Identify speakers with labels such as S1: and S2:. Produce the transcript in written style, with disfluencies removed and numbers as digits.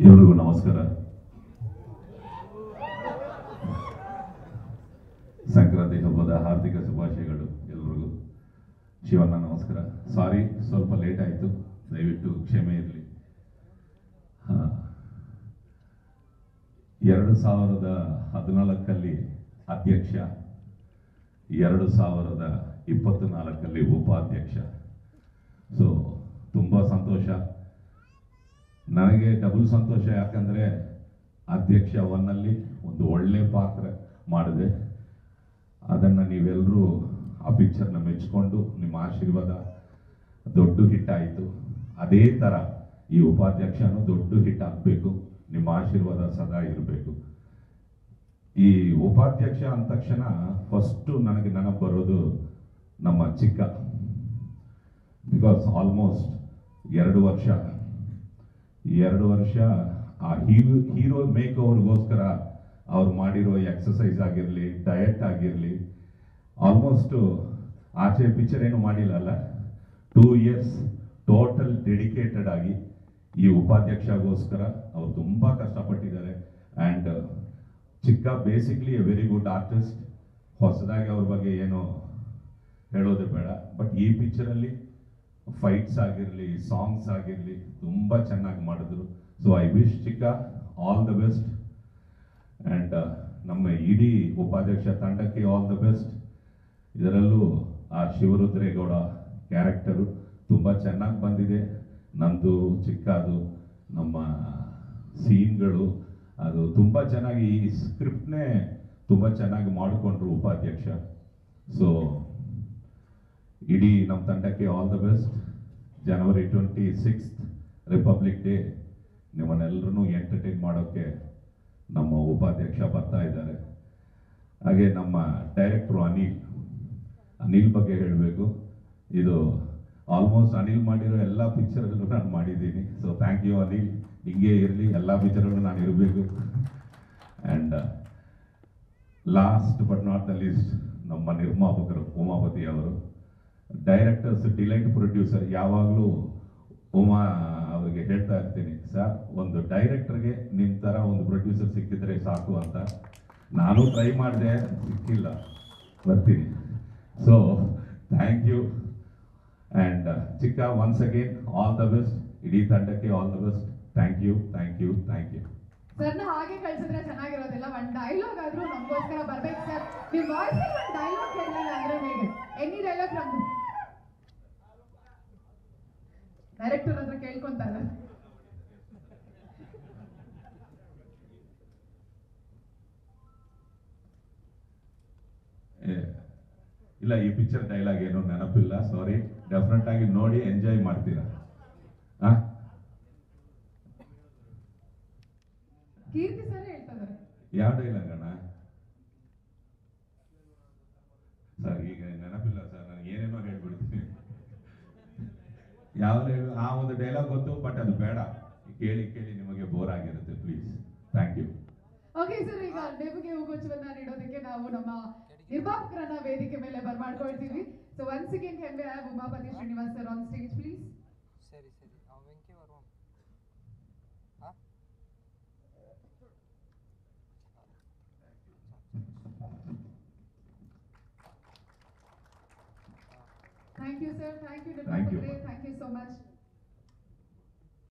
S1: ಎಲ್ರಿಗೂ ನಮಸ್ಕಾರ. ಸಂಕ್ರಾಂತಿ ಹಬ್ಬದ ಹಾರ್ದಿಕ ಶುಭಾಶಯಗಳು ಎಲ್ರಿಗೂ. ಶಿವಣ್ಣ ನಮಸ್ಕಾರ. ಸಾರಿ, ಸ್ವಲ್ಪ ಲೇಟ್ ಆಯಿತು, ದಯವಿಟ್ಟು ಕ್ಷಮೆ ಇರಲಿ. 2014 ಅಧ್ಯಕ್ಷ, 2024 ಉಪಾಧ್ಯಕ್ಷ. ಸೊ ತುಂಬ ಸಂತೋಷ. ನನಗೆ ಡಬಲ್ ಸಂತೋಷ, ಯಾಕಂದರೆ ಅಧ್ಯಕ್ಷ ಒನ್ನಲ್ಲಿ ಒಂದು ಒಳ್ಳೆ ಪಾತ್ರ ಮಾಡಿದೆ. ಅದನ್ನು ನೀವೆಲ್ಲರೂ ಆ ಪಿಕ್ಚರ್ನ ಮೆಚ್ಚಿಕೊಂಡು ನಿಮ್ಮ ಆಶೀರ್ವಾದ ದೊಡ್ಡ ಹಿಟ್ ಆಯಿತು. ಅದೇ ಥರ ಈ ಉಪಾಧ್ಯಕ್ಷನೂ ದೊಡ್ಡ ಹಿಟ್ ಆಗಬೇಕು. ನಿಮ್ಮ ಆಶೀರ್ವಾದ ಸದಾ ಇರಬೇಕು. ಈ ಉಪಾಧ್ಯಕ್ಷ ಅಂದ ತಕ್ಷಣ ಫಸ್ಟು ನನಗೆ ನೆನಪು ಬರೋದು ನಮ್ಮ ಚಿಕ್ಕ. ಬಿಕಾಸ್ ಆಲ್ಮೋಸ್ಟ್ 2 ವರ್ಷ ಆ ಹೀರೋ ಮೇಕ್ ಓವರ್ಗೋಸ್ಕರ ಅವ್ರು ಮಾಡಿರೋ ಎಕ್ಸಸೈಸ್ ಆಗಿರಲಿ, ಡಯಟ್ ಆಗಿರಲಿ, ಆಲ್ಮೋಸ್ಟು ಆಚೆ ಪಿಕ್ಚರ್ ಏನು ಮಾಡಿಲ್ಲಲ್ಲ, 2 ಇಯರ್ಸ್ ಟೋಟಲ್ ಡೆಡಿಕೇಟೆಡ್ ಆಗಿ ಈ ಉಪಾಧ್ಯಕ್ಷಗೋಸ್ಕರ ಅವ್ರು ತುಂಬ ಕಷ್ಟಪಟ್ಟಿದ್ದಾರೆ. ಆ್ಯಂಡ್ ಚಿಕ್ಕ basically A very good artist. ಹೊಸದಾಗಿ ಅವ್ರ ಬಗ್ಗೆ ಏನು ಹೇಳೋದೇ ಬೇಡ. ಬಟ್ ಈ ಪಿಕ್ಚರಲ್ಲಿ ಫೈಟ್ಸ್ ಆಗಿರಲಿ, ಸಾಂಗ್ಸ್ ಆಗಿರಲಿ ತುಂಬ ಚೆನ್ನಾಗಿ ಮಾಡಿದ್ರು. ಸೊ ಐ ವಿಶ್ ಚಿಕ್ಕ ಆಲ್ ದ ಬೆಸ್ಟ್. ಆ್ಯಂಡ್ ನಮ್ಮ ಇಡೀ ಉಪಾಧ್ಯಕ್ಷ ತಂಡಕ್ಕೆ ಆಲ್ ದ ಬೆಸ್ಟ್. ಇದರಲ್ಲೂ ಆ ಶಿವರುದ್ರೇಗೌಡ ಕ್ಯಾರೆಕ್ಟರು ತುಂಬ ಚೆನ್ನಾಗಿ ಬಂದಿದೆ. ನಂದು ಚಿಕ್ಕದು ನಮ್ಮ ಸೀನ್ಗಳು ಅದು ತುಂಬ ಚೆನ್ನಾಗಿ, ಈ ಸ್ಕ್ರಿಪ್ಟ್ನೇ ತುಂಬ ಚೆನ್ನಾಗಿ ಮಾಡಿಕೊಂಡ್ರು ಉಪಾಧ್ಯಕ್ಷ. ಸೊ ಇಡೀ ನಮ್ಮ ತಂಡಕ್ಕೆ all the best. January 26th republic day ನಿಮ್ಮನ್ನೆಲ್ಲರೂ ಎಂಟರ್ಟೈನ್ ಮಾಡೋಕ್ಕೆ ನಮ್ಮ ಉಪಾಧ್ಯಕ್ಷ ಬರ್ತಾ ಇದ್ದಾರೆ. ಹಾಗೆ ನಮ್ಮ ಡೈರೆಕ್ಟ್ರು ಅನಿಲ್ ಬಗ್ಗೆ ಹೇಳಬೇಕು. ಇದು ಆಲ್ಮೋಸ್ಟ್ ಅನಿಲ್ ಮಾಡಿರೋ ಎಲ್ಲ ಪಿಕ್ಚರ್ಗಳು ನಾನು ಮಾಡಿದ್ದೀನಿ. ಸೊ ಥ್ಯಾಂಕ್ ಯು ಅನಿಲ್, ಹಿಂಗೆ ಇರಲಿ, ಎಲ್ಲ ಪಿಕ್ಚರ್ಗಳು ನಾನು ಇರಬೇಕು. And last but not the least ನಮ್ಮ ನಿರ್ಮಾಪಕರು ಉಮಾಪತಿ ಅವರು, ಡೈರೆಕ್ಟರ್ಸ್ ಡಿಲೈಟ್ ಪ್ರೊಡ್ಯೂಸರ್. ಯಾವಾಗಲೂ ಉಮಾ ಅವರಿಗೆ ಹೇಳ್ತಾ ಇರ್ತೀನಿ, ಸರ್ ಒಂದು ಡೈರೆಕ್ಟರ್ಗೆ ನಿಮ್ಮ ಥರ ಒಂದು ಪ್ರೊಡ್ಯೂಸರ್ ಸಿಕ್ಕಿದ್ರೆ ಸಾಕು ಅಂತ. ನಾನು ಟ್ರೈ ಮಾಡಿದೆ, ಸಿಕ್ಕಿಲ್ಲ, ಬರ್ತೀನಿ. So thank you. ಆ್ಯಂಡ್ ಚಿಕ್ಕ, once again all the best. ಇಡೀ ತಂಡಕ್ಕೆ all the best. Thank you.
S2: ಸರ್ನ ಹಾಗೆ ಕಳ್ಸಿದ್ರೆ ಚೆನ್ನಾಗಿರೋದಿಲ್ಲ. ಒಂದು ಡೈಲಾಗ್ ಆದ್ರೂ ನಮಗೋಸ್ಕರ ಬರ್ಬೇಕು ಸರ್. ನಿಮ್ಮ ವಾಯ್ಸ್ ಒಂದು ಡೈಲಾಗ್ ಕೇಳಲಿಲ್ಲ ಅಂದ್ರೆ ಹೇಗೆ? ಎನಿ ಡೈಲಾಗ್ ನಮ್ದು ಡೈರೆಕ್ಟರ್ ಹತ್ರ ಕೇಳ್ಕೊಂತಾರೆ.
S1: ಇಲ್ಲ, ಈ ಪಿಕ್ಚರ್ ಡೈಲಾಗ್ ಏನು ನೆನಪಿಲ್ಲ, ಸಾರಿ. ಡೆಫಿನೆಟ್ ಆಗಿ ನೋಡಿ ಎಂಜಾಯ್ ಮಾಡ್ತೀರಾ.
S2: ಕೀರ್ತಿ ಸರ್ ಹೇಳ್ತಾರೆ.
S1: ಯಾವ ಡೈಲಾಗ್ ಅಣ್ಣ ಸರ್? ಈಗ ನೆನಪಿಲ್ಲ ಸರ್, ನಾನು ಏನೇನೋ ಹೇಳ್ಬಿಡ್ತೀನಿ. ಯಾವ್ದು ಹೇಳು? ಆ ಒಂದು ಡೈಲಾಗ್ ಗೊತ್ತು, ಬಟ್ ಅದು ಬೇಡ. ಕೇಳಿ ನಿಮಗೆ ಬೋರ್ ಆಗಿರುತ್ತೆ, please. Thank you.
S2: Okay sir, ಈಗ ನೇಮಿಗೆ ಹೂಗುಚ್ಛವನ್ನ ನೀಡೋದಕ್ಕೆ ನಾವು ನಮ್ಮ ನಿರ್ಮಾಪಕರನ್ನ ವೇದಿಕೆ ಮೇಲೆ ಬರ್ಮಾಡ್ಕೊಳ್ತೀವಿ. So once again can we have Umapathi Srinivas sir on stage please.
S3: ಸರಿ Venki Varma.
S2: Thank you, sir. Thank you,
S1: Thank you.
S2: Thank you so much.